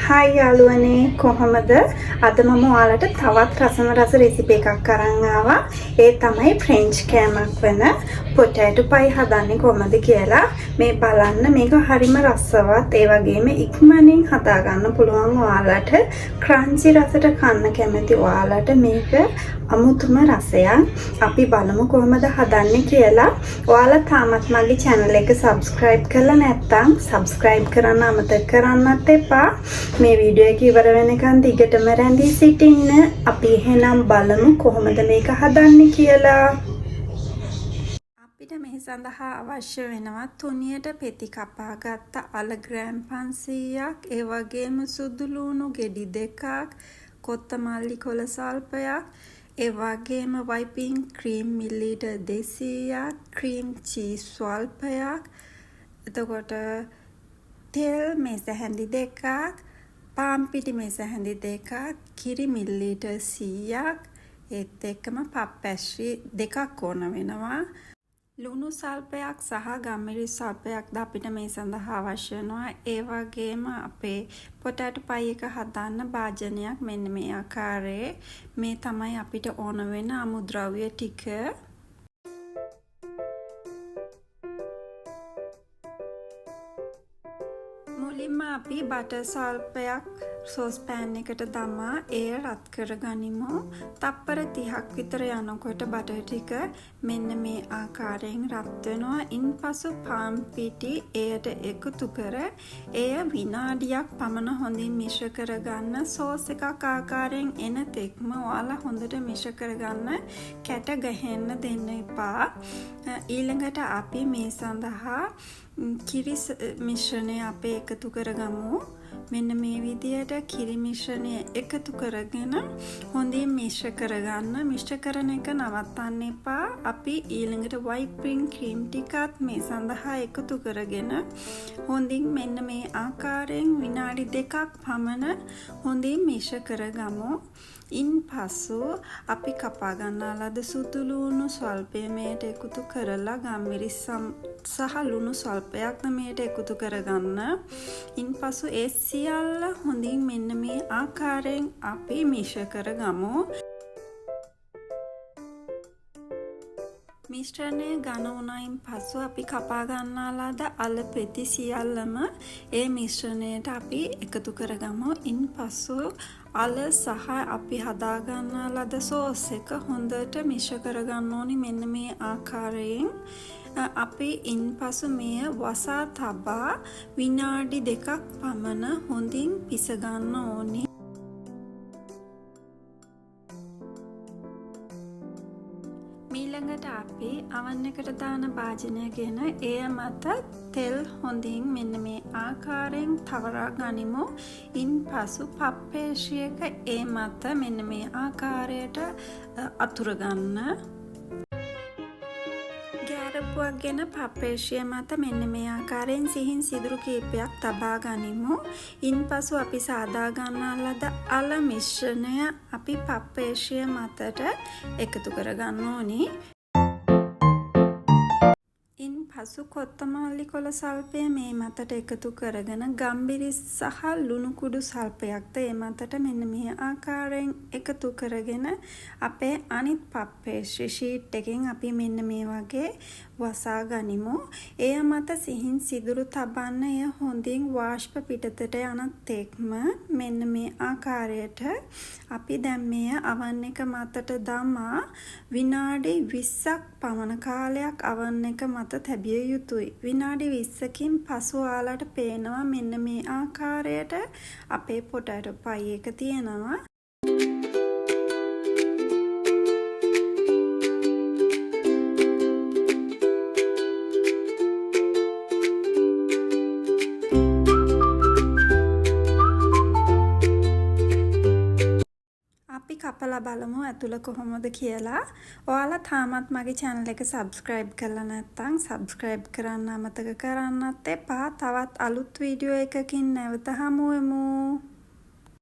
Hi යාළුවනේ කොහොමද? අද මම ඔයාලට තවත් රස රෙසිපි එකක් අරන් ආවා. ඒ තමයි ෆ්‍රෙන්ච් කෑමක් වෙන පොටැටෝ පයි හදන්නේ කොහොමද කියලා. මේ බලන්න මේක හරිම රසවත්. ඒ වගේම ඉක්මනින් හදා ගන්න පුළුවන් ඔයාලට. ක්‍රන්චි රසට කන්න කැමති ඔයාලට මේක අමුතුම රසයක්. අපි බලමු කොහොමද හදන්නේ කියලා. ඔයාලා තාමත් මගේ channel එක subscribe කරලා නැත්නම් subscribe කරන්න අමතක කරන්නත් එපා. මේ වීඩියෝ එක ඉවර වෙනකන් දිගටම රැඳී සිටින්න. අපි එහෙනම් බලමු කොහොමද මේක හදන්නේ කියලා. අපිට මේ සඳහා අවශ්‍ය වෙනවා තුනියට පෙති කපාගත්ත අල ග්‍රෑම් 500ක්, ඒ වගේම සුදු ලුණු ගෙඩි 2ක්, කොත්තමල්ලි කොළ සල්පයක්, ඒ වගේම වයිපින් ක්‍රීම් මිලිලීටර් 200ක්, ක්‍රීම් චීස් ස්වල්පයක්, එතකොට තෙල් මේස හැඳි 2ක්, පාන් පිටි මේස හැඳි 2ක්, කිරි මිලිලීටර් 100ක්, ඒත් එක්කම පප්පැශ්රි 2ක් ඕන වෙනවා. ලුණු සල්පයක් සහ ගම්මිරි සල්පයක් ද අපිට මේ සඳහා අවශ්‍ය වෙනවා. ඒ වගේම අපේ පොටැටෝ පයි එක හදන්න භාජනයක් මෙන්න මේ ආකාරයේ. මේ තමයි අපිට ඕන වෙන අමුද්‍රව්‍ය ටික. මුලින්ම අපි බටර් සල්පයක් සෝස් පෑන් එකට දමා එය රත් කරගනිමු. තප්පර 30ක් විතර යනකොට බටර් ටික මෙන්න මේ ආකාරයෙන් රත් වෙනවා. ඉන්පසු පාන් පිටි එයට එකතු කර එය විනාඩියක් පමණ හොඳින් මිශ්‍ර කරගන්න. සෝස් එකක් ආකාරයෙන් එන තෙක්ම ඔයාලා හොඳට මිශ්‍ර කරගන්න. කැට ගහන්න දෙන්න එපා. ඊළඟට අපි මේ සඳහා කිරි මිශ්‍රණය අපේ එකතු කරගමු. මෙන්න මේ විදියට කිරි මිශ්‍රණය එකතු කරගෙන හොඳින් මිශ්‍ර කරගන්න. මිශ්‍ර කරන එක නවත්තන්න එපා. අපි ඊළඟට වයිපින් ක්‍රීම් ටිකත් මේ සඳහා එකතු කරගෙන හොඳින් මෙන්න මේ ආකාරයෙන් විනාඩි 2ක් පමණ හොඳින් මිශ්‍ර කරගමු. ඉන්පසු අපි කපා ගන්නා ලද සුදු ලුණු ස්වල්පය මේට එකතු කරලා ගම්මිරි සහ ලුණු ස්වල්පයක් මේට එකතු කරගන්න. ඉන්පසු ඒ සියල්ල හොඳින් මෙන්න මේ ආකාරයෙන් අපි මිශ්‍ර කරගමු. මිශ්‍රණය ඝන වුණයින් පසු අපි කපා ගන්නා ලද අල පෙති සියල්ලම ඒ මිශ්‍රණයට අපි එකතු කරගමු. ඉන්පසු අල සහ අපි හදා ගන්නා ලද සෝස් එක හොඳට මිශ්‍ර කරගන්න ඕනි මෙන්න මේ ආකාරයෙන්. අපි ඉන්පසු මෙය වසා තබා විනාඩි 2ක් පමණ හොඳින් පිස ගන්න ඕනි. ඊළඟට අපි අවන් එකට දාන භාජනයගෙන එය මත තෙල් හොඳින් මෙන්න මේ ආකාරයෙන් තවරා ගනිමු. ඉන්පසු පප්පේෂි එක ඒ මත මෙන්න මේ ආකාරයට අතුර ගන්න. ගෑරපුවක් ගෙන පප්පේෂිය මත මෙන්න මේ ආකාරයෙන් සිහින් සිදුරු කීපයක් තබා ගනිමු. ඉන්පසු අපි සාදා ගන්නා ලද අල මිශ්‍රණය අපි පප්පේෂිය මතට එකතු කරගන්න ඕනි. ඉන්පසු කොත්තමල්ලි කොළ සල්පය මේ මතට එකතු කරගෙන ගම්බිරිස් සහ ලුණු කුඩු සල්පයක්ද ඒ මතට මෙන්න මේ ආකාරයෙන් එකතු කරගෙන අපේ අනිත් පප්පේෂි ෂීට් එකෙන් අපි මෙන්න මේ වගේ වසා ගනිමු. එය මත සිහින් සිදුරු තබන්න. එය හොඳින් වාෂ්ප පිටතට යන තෙක්ම මෙන්න මේ ආකාරයට අපි දැන් මෙය අවන් එක මතට දමා විනාඩි 20ක් පමණ කාලයක් අවන් එක මත තැබිය යුතුයි. විනාඩි 20කින් පසු ඔයාලට පේනවා මෙන්න මේ ආකාරයට අපේ පොටැටෝ පයි එක තියෙනවා. කපලා බලමු ඇතුළ කොහොමද කියලා. ඔයාලා තාමත් මගේ channel එක subscribe කරලා නැත්නම් subscribe කරන්න අමතක කරන්නත් එපා. තවත් අලුත් වීඩියෝ එකකින් නැවත හමු වෙමු.